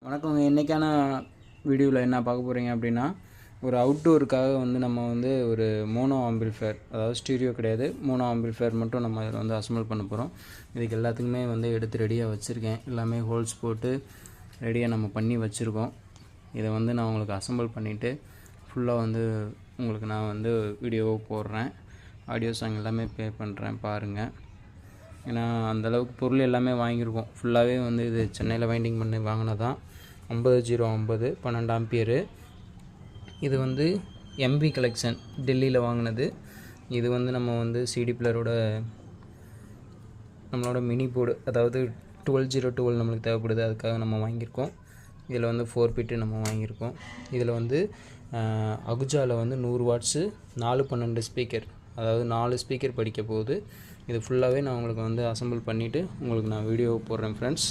வணக்கம். இன்றைக்கான வீடியோவில் என்ன பார்க்க போகிறீங்க அப்படின்னா, ஒரு அவுட்டோருக்காக வந்து நம்ம வந்து ஒரு மோனோ ஆம்பிள்ஃபேர், அதாவது ஸ்டீரியோ கிடையாது, மோனோ ஆம்பிள்ஃபேர் மட்டும் நம்ம இதில் வந்து அசம்பிள் பண்ண போகிறோம். இதுக்கு எல்லாத்துக்குமே வந்து எடுத்து ரெடியாக வச்சுருக்கேன். எல்லாமே ஹோல்ஸ் போட்டு ரெடியாக நம்ம பண்ணி வச்சுருக்கோம். இதை வந்து நான் உங்களுக்கு அசம்பிள் பண்ணிவிட்டு ஃபுல்லாக வந்து உங்களுக்கு நான் வந்து வீடியோவை போடுறேன். ஆடியோ சாங் எல்லாமே ப்ளே பண்ணுறேன், பாருங்கள். ஏன்னா அந்தளவுக்கு பொருள் எல்லாமே வாங்கியிருக்கோம். ஃபுல்லாகவே வந்து இது சென்னையில் வைண்டிங் பண்ணி வாங்கினதான். 50-050 12 ஆம்பியரு. இது வந்து எம்பி கலெக்ஷன், டெல்லியில் வாங்கினது. இது வந்து நம்ம வந்து சிடி பிளேயரோட நம்மளோட மினி போர்டு, அதாவது 12-012 நம்மளுக்கு தேவைப்படுது, அதுக்காக நம்ம வாங்கியிருக்கோம். இதில் வந்து 4 பிட்டு நம்ம வாங்கியிருக்கோம். இதில் வந்து அகுஜாவில் வந்து 100 வாட்ஸு 412 ஸ்பீக்கர், அதாவது 4 ஸ்பீக்கர் படிக்க போகுது. இது ஃபுல்லாகவே நான் உங்களுக்கு வந்து அசம்பிள் பண்ணிவிட்டு உங்களுக்கு நான் வீடியோ போடுறேன் ஃப்ரெண்ட்ஸ்.